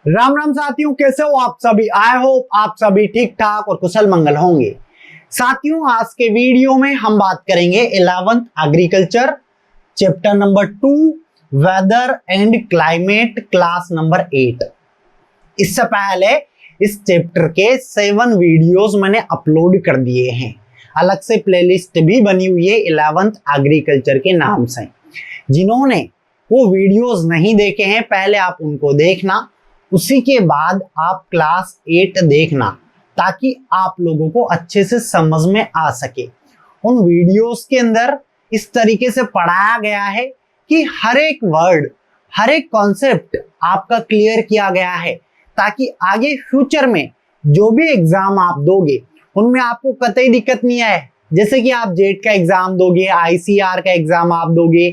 राम राम साथियों, कैसे हो आप सभी। आई होप आप सभी ठीक ठाक और कुशल मंगल होंगे। साथियों, आज के वीडियो में हम बात करेंगे 11th agriculture chapter number 2 weather and climate class number 8। इससे पहले इस चैप्टर के 7 वीडियोस मैंने अपलोड कर दिए हैं। अलग से प्लेलिस्ट भी बनी हुई है 11th एग्रीकल्चर के नाम से। जिन्होंने वो वीडियोस नहीं देखे हैं, पहले आप उनको देखना, उसी के बाद आप क्लास 8 देखना, ताकि आप लोगों को अच्छे से समझ में आ सके। उन वीडियोस के अंदर इस तरीके से पढ़ाया गया है कि हर एक वर्ड, हर एक कॉन्सेप्ट आपका क्लियर किया गया है, ताकि आगे फ्यूचर में जो भी एग्जाम आप दोगे उनमें आपको कतई दिक्कत नहीं आए। जैसे कि आप जेट का एग्जाम दोगे, आईसीआर का एग्जाम आप दोगे,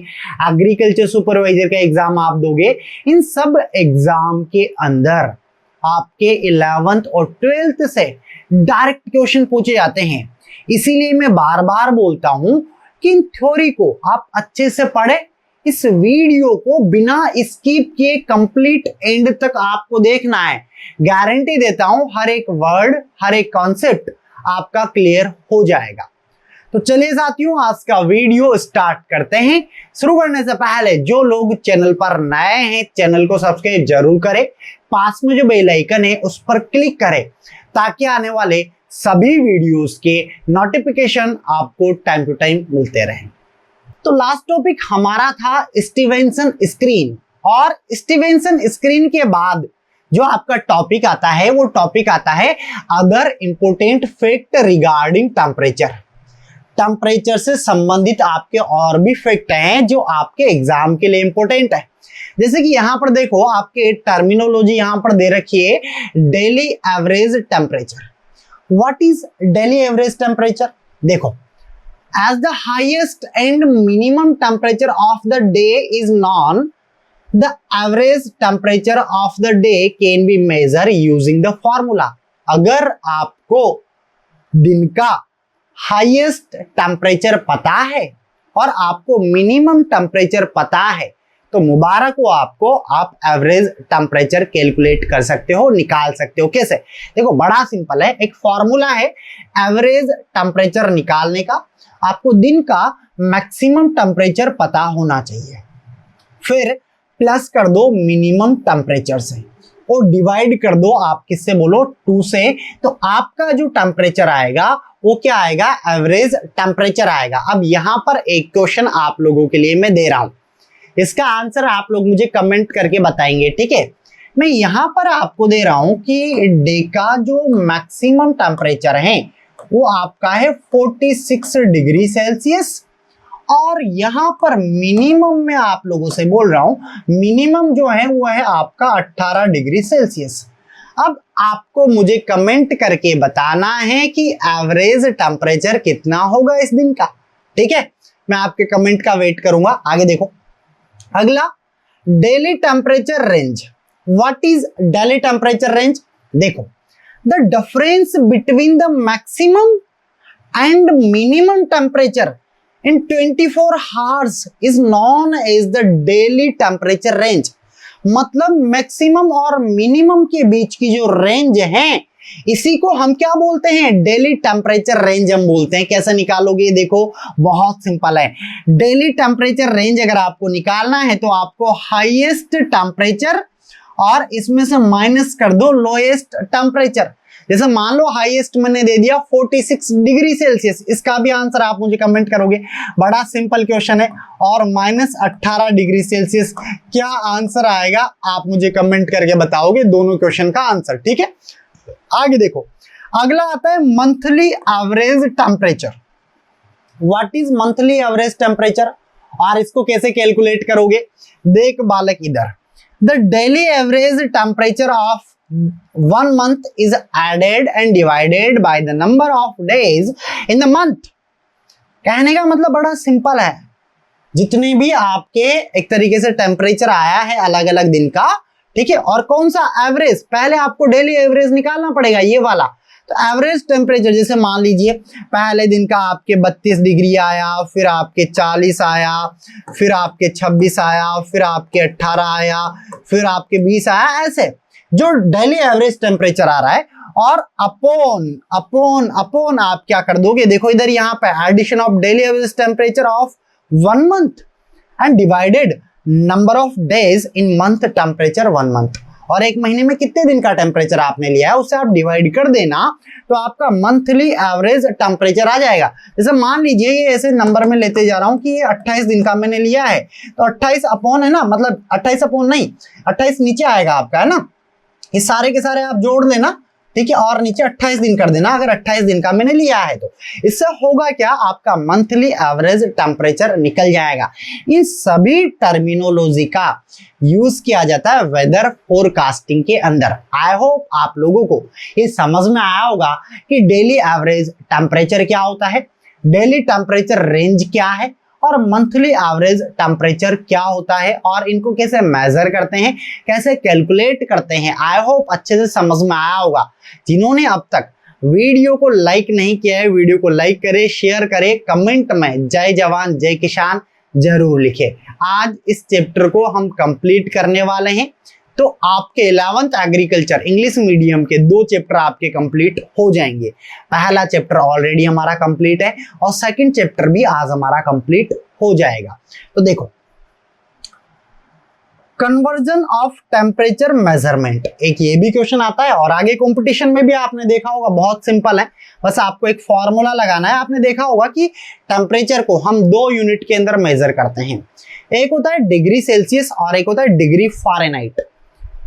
एग्रीकल्चर सुपरवाइजर का एग्जाम आप दोगे, इन सब एग्जाम के अंदर आपके 11th और 12th से डायरेक्ट क्वेश्चन पूछे जाते हैं। इसीलिए मैं बार बार बोलता हूं कि इन थ्योरी को आप अच्छे से पढ़े। इस वीडियो को बिना स्किप किए कंप्लीट एंड तक आपको देखना है। गारंटी देता हूं हर एक वर्ड, हर एक कॉन्सेप्ट आपका क्लियर हो जाएगा। तो चलिए साथियों, आज का वीडियो स्टार्ट करते हैं। शुरू करने से पहले जो लोग चैनल पर नए हैं, चैनल को सब्सक्राइब जरूर करें। पास में जो बेल आइकन है उस पर क्लिक करें, ताकि आने वाले सभी वीडियोस के नोटिफिकेशन आपको टाइम टू टाइम मिलते रहें। तो लास्ट टॉपिक हमारा था स्टीवेंसन स्क्रीन, और स्टीवेंसन स्क्रीन के बाद जो आपका टॉपिक आता है वो टॉपिक आता है other important fact regarding temperature. Temperature से संबंधित आपके और भी फैक्ट हैं जो आपके एग्जाम के लिए इंपॉर्टेंट है। जैसे कि यहाँ पर देखो, आपके टर्मिनोलॉजी यहाँ पर दे रखी है, daily average temperature. What is daily average temperature? देखो, as the highest and minimum temperature of the day is known, the average temperature of the day can be measure using the formula. अगर आपको दिन का highest temperature पता है और आपको minimum temperature पता है, तो मुबारक हो आपको, आप एवरेज टेम्परेचर कैलकुलेट कर सकते हो, निकाल सकते हो। कैसे? देखो, बड़ा सिंपल है। एक फॉर्मूला है एवरेज टेम्परेचर निकालने का। आपको दिन का मैक्सिमम टेम्परेचर पता होना चाहिए, फिर प्लस कर दो मिनिमम टेम्परेचर से और डिवाइड कर दो आप किससे, बोलो, 2 से। तो आपका जो टेम्परेचर आएगा वो क्या आएगा? एवरेज टेम्परेचर आएगा। अब यहाँ पर एक क्वेश्चन आप लोगों के लिए मैं दे रहा हूं, इसका आंसर आप लोग मुझे कमेंट करके बताएंगे, ठीक है। मैं यहाँ पर आपको दे रहा हूं कि डे का जो मैक्सिमम टेम्परेचर है वो आपका है 46 डिग्री सेल्सियस, और यहाँ पर मिनिमम में आप लोगों से बोल रहा हूं, मिनिमम जो है वो है आपका 18 डिग्री सेल्सियस। अब आपको मुझे कमेंट करके बताना है कि एवरेज टेम्परेचर कितना होगा इस दिन का, ठीक है। मैं आपके कमेंट का वेट करूंगा। आगे देखो, अगला daily temperature range. What is daily temperature range? देखो, the difference between the maximum and minimum temperature in 24 hours is known as the daily temperature range। मतलब मैक्सिमम और मिनिमम के बीच की जो रेंज है, इसी को हम क्या बोलते हैं? डेली टेम्परेचर रेंज हम बोलते हैं। कैसे निकालोगे? देखो, बहुत सिंपल है। डेली टेम्परेचर रेंज अगर आपको निकालना है तो आपको हाईएस्ट टेम्परेचर और इसमें से माइनस कर दो लोएस्ट टेम्परेचर। जैसे मान लो हाईएस्ट मैंने दे दिया 46 डिग्री सेल्सियस, इसका भी आंसर आप मुझे कमेंट करोगे। बड़ा सिंपल क्वेश्चन है। और -18 डिग्री सेल्सियस, क्या आंसर आएगा आप मुझे कमेंट करके बताओगे दोनों क्वेश्चन का आंसर, ठीक है। आगे देखो, अगला आता है monthly average temperature. What is monthly average temperature, और इसको कैसे कैलकुलेट करोगे? देख बालक, इधर the daily average temperature of 1 month is added and divided by the number of days in the month। कहने का मतलब बड़ा सिंपल है। जितने भी आपके एक तरीके से टेम्परेचर आया है अलग अलग दिन का, ठीक है, और कौन सा एवरेज, पहले आपको डेली एवरेज निकालना पड़ेगा, ये वाला। तो एवरेज टेम्परेचर, जैसे मान लीजिए पहले दिन का आपके 32 डिग्री आया, फिर आपके 40 आया, फिर आपके 26 आया, फिर आपके 18 आया, फिर आपके 20 आया, ऐसे जो डेली एवरेज टेम्परेचर आ रहा है, और अपॉन अपॉन अपॉन आप क्या कर दोगे, देखो इधर यहाँ पे addition of daily average temperature of 1 month and divided number of days in month temperature 1 month, और एक महीने में कितने दिन का टेम्परेचर आपने लिया है उससे आप डिवाइड कर देना, तो आपका मंथली एवरेज टेम्परेचर आ जाएगा। जैसे मान लीजिए ये ऐसे नंबर में लेते जा रहा हूं कि ये 28 दिन का मैंने लिया है, तो 28 अपॉन है ना, मतलब 28 अपॉन नहीं, 28 नीचे आएगा आपका, है ना, ये सारे के सारे आप जोड़ लेना, ठीक है, और नीचे 28 दिन कर देना अगर 28 दिन का मैंने लिया है तो। इससे होगा क्या, आपका मंथली एवरेज टेम्परेचर निकल जाएगा। इन सभी टर्मिनोलॉजी का यूज किया जाता है वेदर फोरकास्टिंग के अंदर। आई होप आप लोगों को ये समझ में आया होगा कि डेली एवरेज टेम्परेचर क्या होता है, डेली टेम्परेचर रेंज क्या है, और मंथली एवरेज टेम्परेचर क्या होता है, और इनको कैसे मेजर करते हैं, कैसे कैलकुलेट करते हैं। आई होप अच्छे से समझ में आया होगा। जिन्होंने अब तक वीडियो को लाइक नहीं किया है, वीडियो को लाइक करे, शेयर करे, कमेंट में जय जवान जय किसान जरूर लिखे। आज इस चैप्टर को हम कंप्लीट करने वाले हैं, तो आपके 11th एग्रीकल्चर इंग्लिश मीडियम के 2 चैप्टर आपके कंप्लीट हो जाएंगे। पहला चैप्टर ऑलरेडी हमारा कंप्लीट है और सेकंड चैप्टर भी आज हमारा कंप्लीट हो जाएगा। तो देखो, कन्वर्जन ऑफ टेम्परेचर मेजरमेंट, एक ये भी क्वेश्चन आता है और आगे कंपटीशन में भी आपने देखा होगा, बहुत सिंपल है, बस आपको एक फॉर्मूला लगाना है। आपने देखा होगा कि टेम्परेचर को हम 2 यूनिट के अंदर मेजर करते हैं, एक होता है डिग्री सेल्सियस और एक होता है डिग्री फ़ारेनहाइट,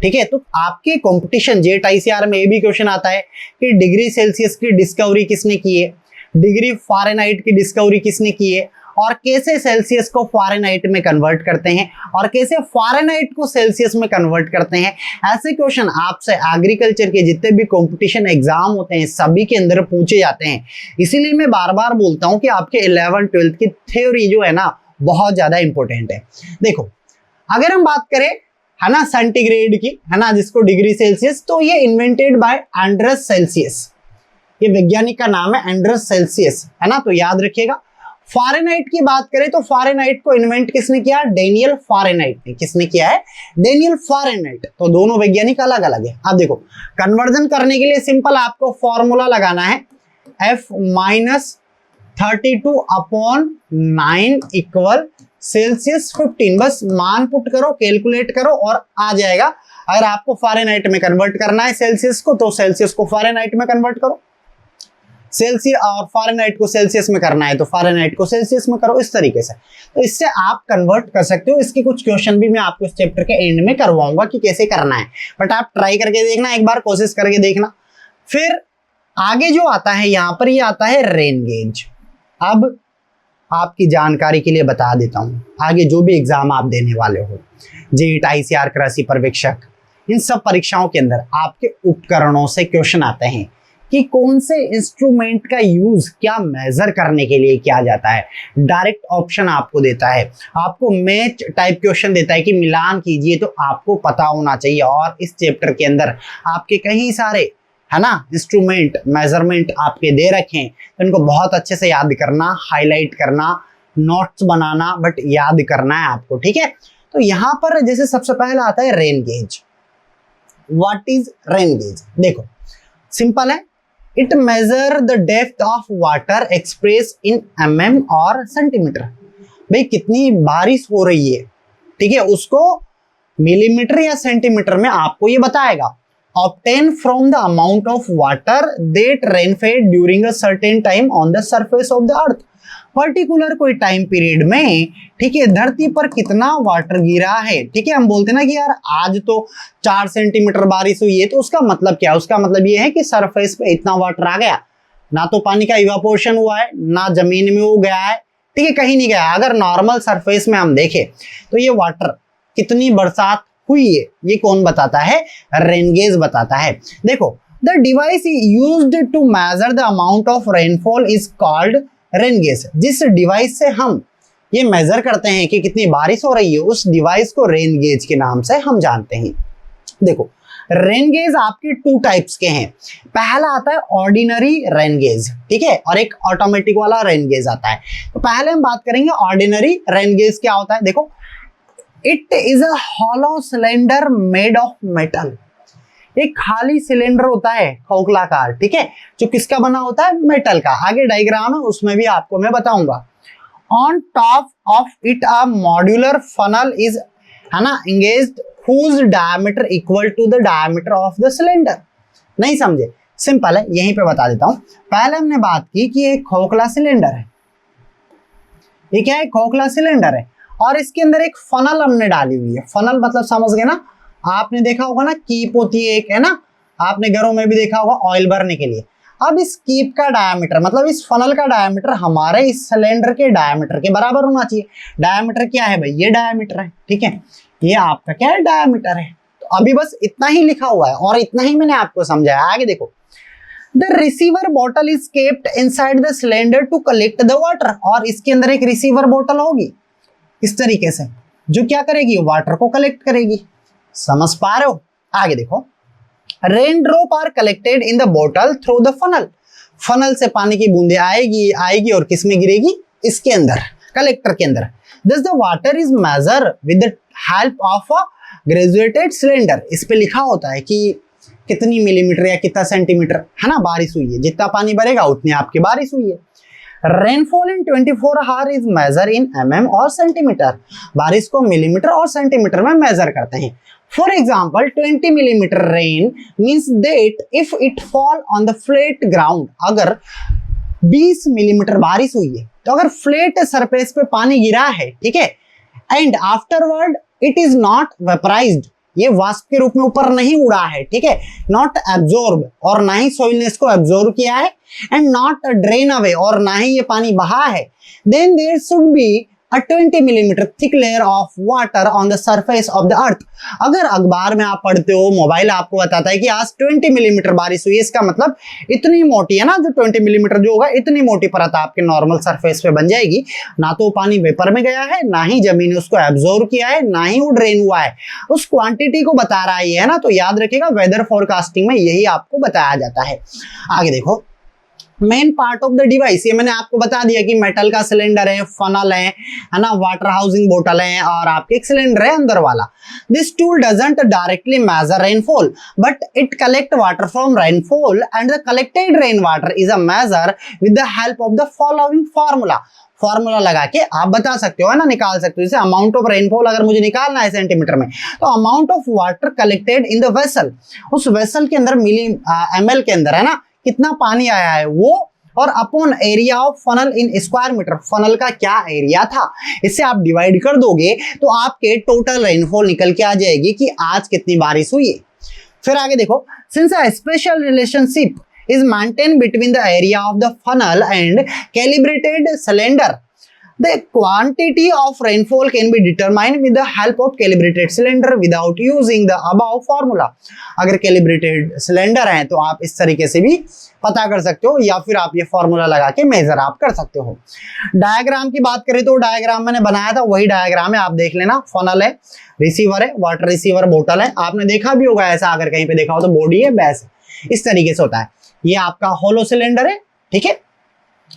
ठीक है। तो आपके कंपटीशन जेट आईसीआर में ये भी क्वेश्चन आता है कि डिग्री सेल्सियस की डिस्कवरी किसने की है, डिग्री फ़ारेनहाइट की डिस्कवरी किसने की है, और कैसे सेल्सियस को फ़ारेनहाइट में कन्वर्ट करते हैं और कैसे फ़ारेनहाइट को सेल्सियस में कन्वर्ट करते हैं। ऐसे क्वेश्चन आपसे एग्रीकल्चर के जितने भी कंपटीशन एग्जाम होते हैं सभी के अंदर पूछे जाते हैं। इसीलिए मैं बार बार बोलता हूं कि आपके 11th 12th की थ्योरी जो है ना बहुत ज्यादा इंपॉर्टेंट है। देखो, अगर हम बात करें, है ना, सेंटीग्रेड की, है ना, जिसको डिग्री सेल्सियस, तो ये इन्वेंटेड बाय एंड्रस सेल्सियस, ये वैज्ञानिक का नाम है एंड्रस सेल्सियस, है ना, तो याद रखिएगा। फ़ारेनहाइट की बात करें तो फ़ारेनहाइट को इन्वेंट किसने किया, डेनियल फ़ारेनहाइट ने। किसने किया है, डेनियल फ़ारेनहाइट। तो दोनों वैज्ञानिक अलग अलग है। अब देखो, कन्वर्जन करने के लिए सिंपल आपको फॉर्मूला लगाना है, F-32/9 इक्वल सेल्सियस 15। बस मान पुट करो, कैलकुलेट करो और आ जाएगा। अगर आपको फ़ारेनहाइट में कन्वर्ट करना है सेल्सियस को, तो सेल्सियस को फ़ारेनहाइट में कन्वर्ट करो, सेल्सियस और फ़ारेनहाइट को सेल्सियस में करना है तो फ़ारेनहाइट को सेल्सियस में करो, इस तरीके से। तो इससे आप कन्वर्ट कर सकते हो। इसके कुछ क्वेश्चन भी मैं आपको इस चैप्टर के एंड में करवाऊंगा कि कैसे करना है, बट आप ट्राई करके देखना, एक बार कोशिश करके देखना। फिर आगे जो आता है यहाँ पर, ये आता है रेन गेज। अब आपकी जानकारी के लिए बता देता हूँ, आगे जो भी एग्जाम आप देने वाले हो, जेट, आईसीआर, कृषि पर्यवेक्षक, इन सब परीक्षाओं के अंदर आपके उपकरणों से क्वेश्चन आते हैं कि कौन से इंस्ट्रूमेंट का यूज क्या मेजर करने के लिए किया जाता है। डायरेक्ट ऑप्शन आपको देता है, आपको मैच टाइप क्वेश्चन देता है कि मिलान कीजिए, तो आपको पता होना चाहिए। और इस चैप्टर के अंदर आपके कई सारे, है ना, इंस्ट्रूमेंट मेजरमेंट आपके दे रखे हैं, तो इनको बहुत अच्छे से याद करना, हाईलाइट करना, नोट्स बनाना, बट याद करना है आपको, ठीक है। तो यहाँ पर जैसे सबसे पहला आता है rain gauge. What is rain gauge? देखो सिंपल है, it measure the depth of water express in mm और सेंटीमीटर। भाई कितनी बारिश हो रही है, ठीक है, उसको मिलीमीटर या सेंटीमीटर में आपको ये बताएगा। Obtain from the amount of water that rain fell during a certain time on the surface of the earth। Particular कोई टाइम पीरियड में, ठीक है, धरती पर कितना वाटर गिरा है, ठीक है। हम बोलते ना कि यार आज तो 4 सेंटीमीटर बारिश हुई है, तो उसका मतलब क्या है? उसका मतलब ये है कि सरफेस पे इतना वाटर आ गया, ना तो पानी का इवापोरेशन हुआ है, ना जमीन में वो गया है, ठीक है, कहीं नहीं गया। अगर नॉर्मल सरफेस में हम देखें तो ये वाटर कितनी बरसात हुई है, ये कौन बताता है? रेन गेज बताता है। देखो, the device used to measure the amount of rainfall is called rain gauge. जिस डिवाइस से हम ये मेजर करते हैं कि कितनी बारिश हो रही है, उस डिवाइस को रेन गेज के नाम से हम जानते हैं। देखो, रेन गेज आपके 2 टाइप्स के हैं। पहला आता है ऑर्डिनरी रेन गेज, ठीक है, और एक ऑटोमेटिक वाला रेन गेज आता है। तो पहले हम बात करेंगे ऑर्डिनरी रेन गेज क्या होता है। देखो, it is a hollow cylinder made of metal. एक खाली सिलेंडर होता है खोखलाकार, ठीक है, जो किसका बना होता है, मेटल का। आगे डायग्राम है उसमें भी आपको मैं बताऊंगा। On top of it a modular funnel is, है ना, engaged whose diameter equal to the diameter of the cylinder। नहीं समझे, सिंपल है, यहीं पे बता देता हूं। पहले हमने बात की कि एक खोखला सिलेंडर है, ये क्या है, खोखला सिलेंडर है, और इसके अंदर एक फनल हमने डाली हुई है। फनल मतलब समझ गए ना, आपने देखा होगा ना कीप होती है एक, है ना, आपने घरों में भी देखा होगा ऑयल भरने के लिए। अब इस कीप का डायमीटर मतलब इस फनल का डायमीटर हमारे इस सिलेंडर के डायमीटर के बराबर होना चाहिए। डायमीटर क्या है भाई, ये डायमीटर है, ठीक है, ये आपका क्या है, डायमीटर है। तो अभी बस इतना ही लिखा हुआ है और इतना ही मैंने आपको समझाया। आगे देखो, the receiver bottle is kept inside the cylinder to collect the water. और इसके अंदर एक रिसीवर बॉटल होगी इस तरीके से, जो क्या करेगी, वाटर को कलेक्ट करेगी। समझ पा रहे हो। आगे देखो, rain drop are collected in the bottle through the funnel. Funnel से पानी की बूंदे आएगी और किस में गिरेगी, इसके अंदर, कलेक्टर के अंदर। Thus the water is measured with the help of a graduated cylinder। इस पे लिखा होता है कि कितनी मिलीमीटर या कितना सेंटीमीटर, है ना, बारिश हुई है। जितना पानी भरेगा उतनी आपकी बारिश हुई है। Rainfall in 24 hour is measure in mm और सेंटीमीटर। बारिश को मिलीमीटर और सेंटीमीटर में मेजर करते हैं। For example 20 millimetre rain means that if it fall on the flat ground. अगर 20 मिलीमीटर बारिश हुई है तो अगर फ्लैट सरफेस पे पानी गिरा है, ठीक है, and afterward it is not vaporised, ये वाष्प के रूप में ऊपर नहीं उड़ा है, ठीक है, नॉट एब्जॉर्ब, और ना ही सॉइल ने इसको एब्जॉर्ब किया है, एंड नॉट ड्रेन अवे, और ना ही ये पानी बहा है, then there should be a 20 millimetre thick layer of water on the surface of the earth. अगर अखबार में आप पढ़ते हो, मोबाइल आपको बताता है कि आज 20 मिलीमीटर बारिश हुई है, इसका मतलब इतनी मोटी है ना, जो 20 मिलीमीटर जो होगा इतनी मोटी परत आपके नॉर्मल सरफेस पे बन जाएगी। ना तो पानी वेपर में गया है, ना ही जमीन ने उसको एब्जॉर्ब किया है, ना ही वो ड्रेन हुआ है, उस क्वांटिटी को बता रहा है, ना। तो याद रखिएगा, वेदर फोरकास्टिंग में यही आपको बताया जाता है। आगे देखो, main part of the device, ये मैंने आपको बता दिया कि मेटल का सिलेंडर है, फनल है ना, वाटर हाउसिंग बोतल है, और आपके एक सिलेंडर है अंदर वाला। This tool doesn't directly measure rainfall but it collect water from rainfall and the collected rain water is a measure with the help of the following formula. Formula लगा के आप बता सकते हो, है ना, निकाल सकते हो। जैसे अमाउंट ऑफ रेनफॉल अगर मुझे निकालना है सेंटीमीटर में, तो amount of water collected in the vessel, उस वेसल के अंदर ml के अंदर, है ना, कितना पानी आया है वो, और upon area of funnel in square metre, funnel का क्या एरिया था, इससे आप डिवाइड कर दोगे तो आपके टोटल रेनफॉल निकल के आ जाएगी कि आज कितनी बारिश हुई है। फिर आगे देखो, since a special relationship is maintained between the area of the funnel and calibrated cylinder, the quantity of rainfall can be determined with the help of calibrated cylinder without using the above formula। अगर calibrated cylinder है तो आप इस तरीके से भी पता कर सकते हो, या फिर आप ये फॉर्मूला लगा के मेजर आप कर सकते हो। डायग्राम की बात करें तो डायग्राम मैंने बनाया था, वही डायग्राम है, आप देख लेना। फनल है, रिसीवर है, वाटर रिसीवर बोतल है, आपने देखा भी होगा ऐसा, अगर कहीं पे देखा हो तो बॉडी है, बेस है, इस तरीके से होता है। ये आपका होलो सिलेंडर है, ठीक है,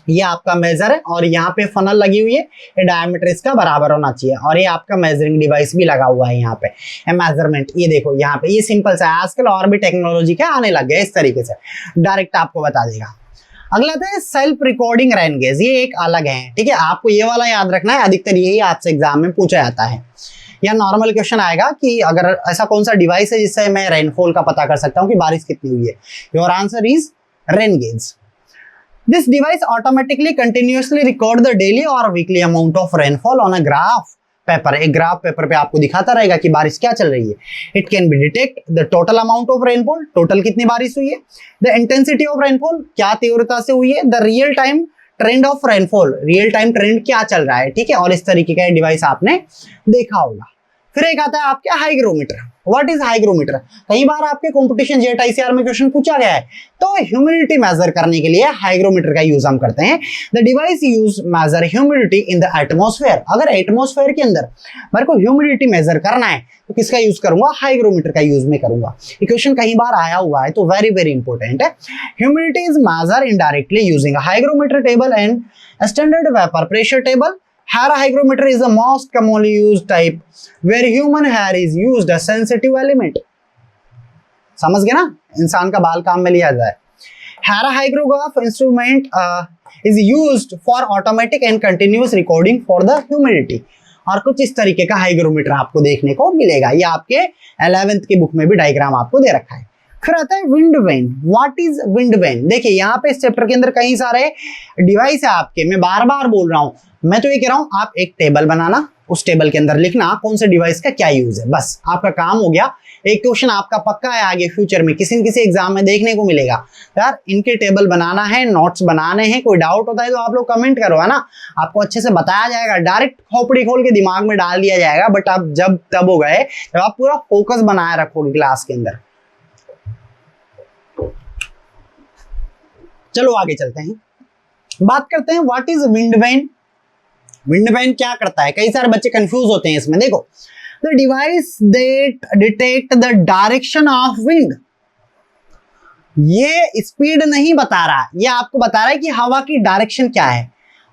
ये आपका मेजर है, और यहाँ पे फनल लगी हुई है, ये डायमीटर इसका बराबर होना चाहिए, और ये आपका मेजरिंग डिवाइस भी लगा हुआ है यहाँ पे, मेजरमेंट। ये देखो यहाँ पे, ये सिंपल सा है, आजकल और भी टेक्नोलॉजी के आने लग गए, इस तरीके से डायरेक्ट आपको बता देगा। अगला था सेल्फ रिकॉर्डिंग रेन गेज, ये एक अलग है, ठीक है, आपको ये वाला याद रखना है, अधिकतर यही आपसे एग्जाम में पूछा जाता है, या नॉर्मल क्वेश्चन आएगा कि अगर ऐसा कौन सा डिवाइस है जिससे मैं रेनफॉल का पता कर सकता हूँ कि बारिश कितनी हुई है। Your answer is rain gauge. This device automatically continuously record the daily और weekly amount of rainfall on a graph paper. एक ग्राफ पेपर पे आपको दिखाता रहेगा कि बारिश क्या चल रही है। It can be detect the total amount of rainfall, total कितनी बारिश हुई है, द इंटेंसिटी ऑफ रेनफॉल, क्या तीव्रता से हुई है, the real time trend of rainfall, real time trend क्या चल रहा है, ठीक है, और इस तरीके का डिवाइस आपने देखा होगा। फिर एक आता है आपके हाइग्रोमीटर। What is hygrometer? कई बार आपके कंपटीशन जेट आईसीआर में क्वेश्चन पूछा गया है, तो ह्यूमिडिटी मेजर करने के लिए हाइग्रोमीटर का यूज हम करते हैं। The device use measure humidity in the atmosphere. अगर एटमॉस्फेयर के अंदर मेरे को ह्यूमिडिटी मेजर करना है तो किसका यूज करूंगा? हाइग्रोमीटर का यूज में करूंगा। ये क्वेश्चन कई बार आया हुआ है, तो वेरी वेरी इंपॉर्टेंट है। Humidity is measure indirectly using hygrometer table and standard vapour pressure table. Hair hygrometer is the most commonly used type where human hair is used as sensitive element. समझ गए ना, इंसान का बाल काम में लिया जाए। Hygrograph instrument is used for automatic and continuous recording for the humidity. और कुछ इस तरीके का हाइग्रोमीटर आपको देखने को मिलेगा, ये आपके 11th की बुक में भी डायग्राम आपको दे रखा है। फिर आता है wind vane. What is wind vane? देखिए यहाँ पे इस चैप्टर के अंदर कई सारे डिवाइस है आपके, मैं बार बार बोल रहा हूँ, मैं तो ये कह रहा हूँ आप एक टेबल बनाना, उस टेबल के अंदर लिखना कौन से डिवाइस का क्या यूज है, बस आपका काम हो गया। एक क्वेश्चन आपका पक्का है आगे फ्यूचर में किसी न किसी एग्जाम में देखने को मिलेगा, यार इनके टेबल बनाना है, नोट्स बनाने हैं, कोई डाउट होता है तो आप लोग कमेंट करो, है ना, आपको अच्छे से बताया जाएगा, डायरेक्ट खोपड़ी खोल के दिमाग में डाल दिया जाएगा। बट आप जब तब हो गए जब आप पूरा फोकस बनाए रखोगे क्लास के अंदर। चलो आगे चलते हैं, बात करते हैं what is wind vane. Wind vane क्या करता है, कई सारे बच्चे कंफ्यूज होते हैं इसमें। देखो, the device that detect the direction of wind, ये स्पीड नहीं बता रहा, ये आपको बता रहा है कि हवा की डायरेक्शन क्या है।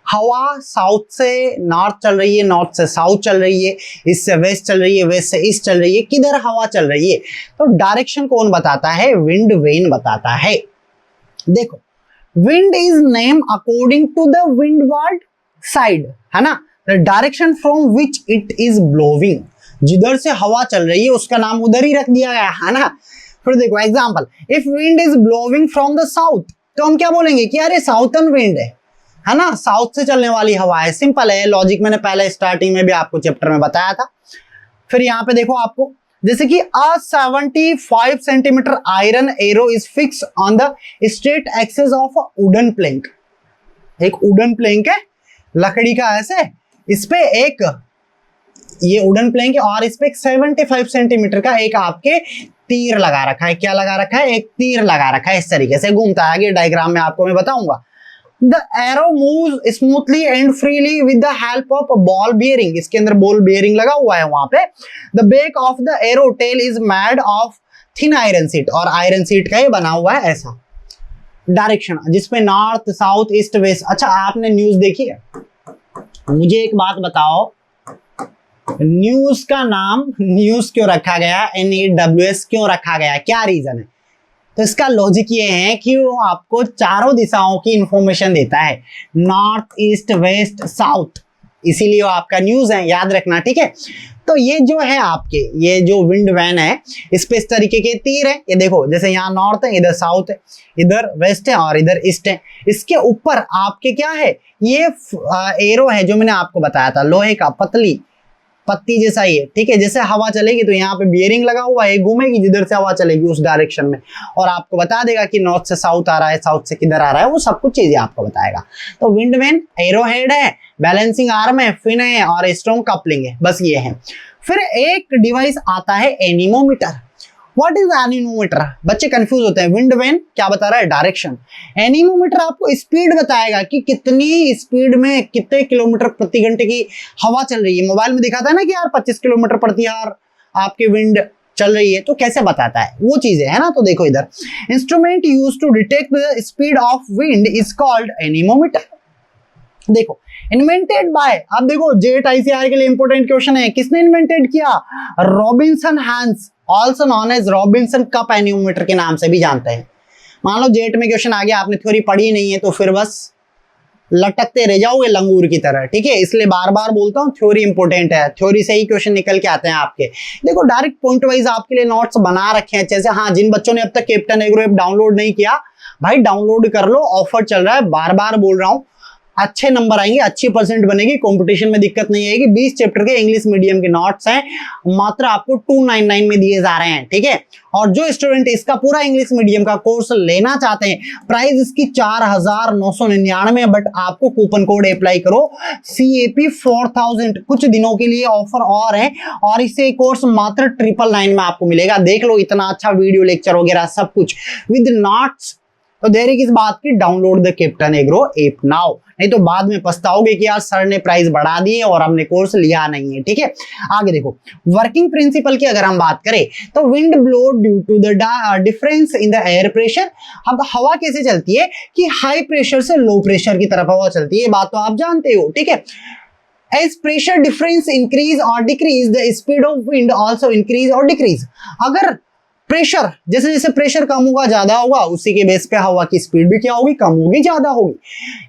हवा साउथ से नॉर्थ चल रही है, नॉर्थ से साउथ चल रही है, ईस्ट से वेस्ट चल रही है, वेस्ट से ईस्ट चल रही है, किधर हवा चल रही है, तो डायरेक्शन कौन बताता है, विंड वेन बताता है। देखो, wind is name according to the windward side, है ना, the direction from which it is blowing, जिधर से हवा चल रही है उसका नाम उधर ही रख दिया गया है ना। फिर देखो example, if wind is blowing from the south, तो हम क्या बोलेंगे कि यार ये साउथर्न विंड है ना, साउथ से चलने वाली हवा है। सिंपल है लॉजिक, मैंने पहले स्टार्टिंग में भी आपको चैप्टर में बताया था। फिर यहाँ पे देखो आपको, जैसे कि a 75 centimetre iron arrow is fix on the straight axis of a wooden plank. एक वुडन प्लैंक है लकड़ी का, ऐसे इस पे एक ये वुडन प्लैंक है और इस पे 75 सेंटीमीटर का एक आपके तीर लगा रखा है। क्या लगा रखा है, एक तीर लगा रखा है, इस तरीके से घूमता है। आगे डायग्राम में आपको मैं बताऊंगा। The arrow moves smoothly and freely with the help of a ball bearing, इसके अंदर बॉल बेयरिंग लगा हुआ है वहां पे। The back of the arrow tail is made of thin iron sheet, और आयरन सीट का ये बना हुआ है ऐसा। डायरेक्शन जिसमें नॉर्थ साउथ ईस्ट वेस्ट। अच्छा, आपने न्यूज देखी है? मुझे एक बात बताओ, न्यूज का नाम न्यूज क्यों रखा गया, NEWS क्यों रखा गया, क्या रीजन है? तो इसका लॉजिक ये है कि वो आपको चारों दिशाओं की इंफॉर्मेशन देता है, नॉर्थ ईस्ट वेस्ट साउथ, इसीलिए वो आपका न्यूज है, याद रखना, ठीक है। तो ये जो है आपके, ये जो विंड वैन है, इस पे इस तरीके के तीर है। ये देखो, जैसे यहाँ नॉर्थ है, इधर साउथ है, इधर वेस्ट है और इधर ईस्ट है। इसके ऊपर आपके क्या है, ये एरो है जो मैंने आपको बताया था, लोहे का, पतली पत्ती जैसा ही है, ठीक है। जैसे हवा चलेगी तो यहाँ पे बियरिंग लगा हुआ है, घूमेगी जिधर से हवा चलेगी उस डायरेक्शन में, और आपको बता देगा कि नॉर्थ से साउथ आ रहा है, साउथ से किधर आ रहा है, वो सब कुछ चीजें आपको बताएगा। तो विंड वैन एरो हेड है, बैलेंसिंग आर्म है, फिन है और स्ट्रॉन्ग कपलिंग है, बस ये है। फिर एक डिवाइस आता है एनीमोमीटर। What is anemometer? बच्चे कंफ्यूज होते हैं। विंड वैन क्या बता रहा है, डायरेक्शन। एनीमोमीटर आपको स्पीड बताएगा कि कितनी स्पीड में कितने किलोमीटर प्रति घंटे की हवा चल रही है। मोबाइल में दिखाता है ना कि यार 25 किलोमीटर प्रति आवर आपके विंड चल रही है, तो कैसे बताता है, वो चीजें है ना। तो देखो इधर, instrument used to detect the speed of wind is called anemometer. देखो, इन्वेंटेड बाय, अब देखो जेट ICR के लिए इंपॉर्टेंट क्वेश्चन है, किसने इन्वेंटेड किया, Robinson hence, also known as Robinson cup anemometer के नाम से भी जानते हैं। मान लो जेट में क्वेश्चन आ गया, आपने थ्योरी पढ़ी नहीं है तो फिर बस लटकते रह जाओगे लंगूर की तरह, ठीक है। इसलिए बार बार बोलता हूँ थ्योरी इंपॉर्टेंट है, थ्योरी से ही क्वेश्चन निकल के आते हैं आपके। देखो डायरेक्ट पॉइंट वाइज आपके लिए नोट्स बना रखे हैं अच्छे से। हाँ, जिन बच्चों ने अब तक कैप्टन एग्रो ऐप डाउनलोड नहीं किया, भाई डाउनलोड कर लो, ऑफर चल रहा है, बार बार बोल रहा हूँ, अच्छे नंबर आएंगे, अच्छी परसेंट बनेगी, कंपटीशन में दिक्कत नहीं आएगी। 20 चैप्टर के इंग्लिश मीडियम के नोट्स हैं, मात्र आपको 299 में दिए जा रहे हैं, ठीक है। और जो स्टूडेंट इसका पूरा इंग्लिश मीडियम का कोर्स लेना चाहते हैं, प्राइस इसकी 4999, बट आपको कूपन कोड अप्लाई करो CAP 4000, कुछ दिनों के लिए ऑफर और है, और इससे कोर्स मात्र 999 में आपको मिलेगा। देख लो, इतना अच्छा वीडियो लेक्चर वगैरह सब कुछ विद नोट्स। तो देरी किस बात की, download the captain agro app now, नहीं तो बाद में पछताओगे कि यार सर ने प्राइस बढ़ा दिए और हमने कोर्स लिया नहीं है, ठीक है। आगे देखो, वर्किंग प्रिंसिपल की अगर हम बात करें तो wind blow due to the difference in the air pressure. अब हवा कैसे चलती है कि हाई प्रेशर से लो प्रेशर की तरफ हवा चलती है, बात तो आप जानते हो, ठीक है। As pressure difference increase or decrease, the speed of wind also increase or decrease। अगर प्रेशर, जैसे जैसे प्रेशर कम होगा ज्यादा होगा, उसी के बेस पे हवा की स्पीड भी क्या होगी, कम होगी ज्यादा होगी।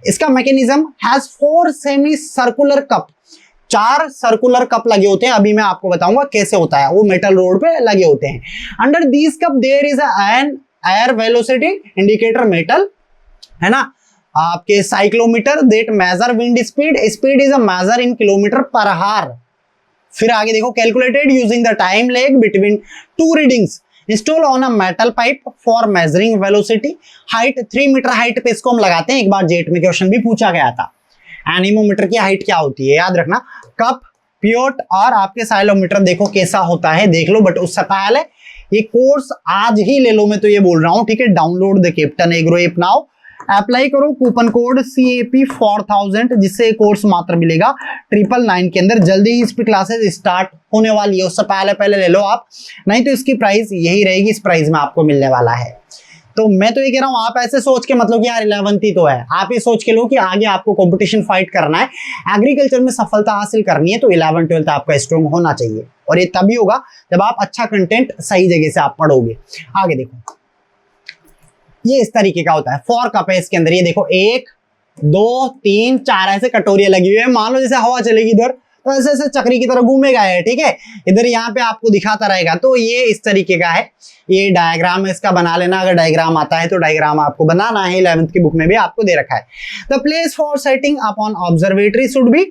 इसका mechanism has 4 semi circular cup, 4 circular cup लगे होते हैं। अभी मैं आपको बताऊंगा कैसे होता है, वो मेटल रोड पे लगे होते हैं। Under these cup there is an air velocity indicator metal, है ना, आपके cyclometer that measure wind speed, speed is a measure in kilometre per hour. फिर आगे देखो, calculated using the time lag between two readings, install on a metal pipe for measuring velocity, height 3 metre height पे इसको हम लगाते हैं। एक बार jet में क्वेश्चन भी पूछा गया था। एनीमोमीटर की हाइट क्या होती है याद रखना, कप, पियोट और आपके साइलोमीटर देखो कैसा होता है, देख लो। बट उससे पहले ये कोर्स आज ही ले लो, मैं तो ये बोल रहा हूँ, ठीक है। Download the captain agro app now, apply करो कूपन कोड CAP 4000, जिससे कोर्स मात्र मिलेगा 999 के अंदर। जल्दी ही इस पे क्लासेस स्टार्ट होने वाली है, उससे पहले ले लो आप, नहीं तो इसकी प्राइस यही रहेगी, इस प्राइस में आपको मिलने वाला है। तो मैं तो ये कह रहा हूँ, आप ऐसे सोच के मतलब कि यार 11th ही तो है, आप ये सोच के लो कि आगे आपको कंपटीशन फाइट करना है, एग्रीकल्चर में सफलता हासिल करनी है, तो 11th 12th आपका स्ट्रॉन्ग होना चाहिए। और ये तभी होगा जब आप अच्छा कंटेंट सही जगह से आप पढ़ोगे। आगे देखो, ये इस तरीके का होता है, 4 कप है इसके अंदर। ये देखो 1 2 3 4 ऐसे कटोरियां लगी हुई है। मान लो जैसे हवा चलेगी इधर, तो ऐसे ऐसे चक्री की तरह घूमेगा है, ठीक है। इधर यहाँ पे आपको दिखाता रहेगा। तो ये इस तरीके का है, ये डायग्राम है, इसका बना लेना। अगर डायग्राम आता है तो डायग्राम आपको बनाना है, 11th की बुक में भी आपको दे रखा है। The place for setting upon observatory should be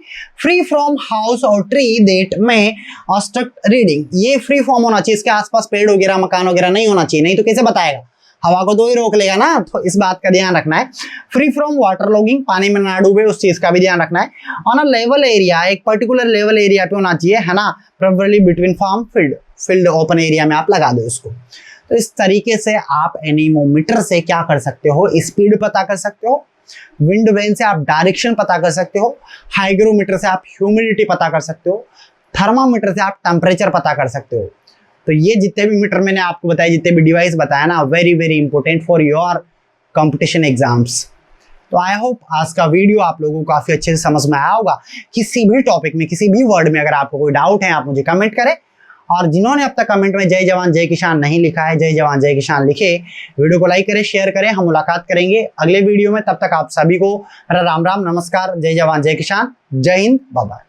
free from house और ट्री दैट में ऑब्स्ट्रक्ट रीडिंग। ये फ्री फॉर्म होना चाहिए, इसके आसपास पेड़ वगैरह मकान वगैरह नहीं होना चाहिए, नहीं तो कैसे बताएगा, हवा को तो ही रोक लेगा ना। तो इस बात का ध्यान रखना है। फ्री फ्रॉम वाटर लॉगिंग, पानी में ना डूबे, उस चीज का भी ध्यान रखना है। ऑन अ लेवल एरिया, एक पर्टिकुलर लेवल एरिया पे होना चाहिए, है ना, preferably between farm field open area में आप लगा दो इसको। तो इस तरीके से आप एनीमोमीटर से क्या कर सकते हो, स्पीड पता कर सकते हो, विंड वेन से आप डायरेक्शन पता कर सकते हो, हाइग्रोमीटर से आप ह्यूमिडिटी पता कर सकते हो, थर्मामीटर से आप टेम्परेचर पता कर सकते हो। तो ये जितने भी मीटर मैंने आपको बताया, जितने भी डिवाइस बताया ना, very very important for your competition exams. तो आई होप आज का वीडियो आप लोगों को काफी अच्छे से समझ में आया होगा। किसी भी टॉपिक में, किसी भी वर्ड में अगर आपको कोई डाउट है, आप मुझे कमेंट करें। और जिन्होंने अब तक कमेंट में जय जवान जय किसान नहीं लिखा है, जय जवान जय किसान लिखे, वीडियो को लाइक करें, शेयर करें। हम मुलाकात करेंगे अगले वीडियो में, तब तक आप सभी को राम राम, नमस्कार, जय जवान जय किसान, जय हिंद, बाय बाय।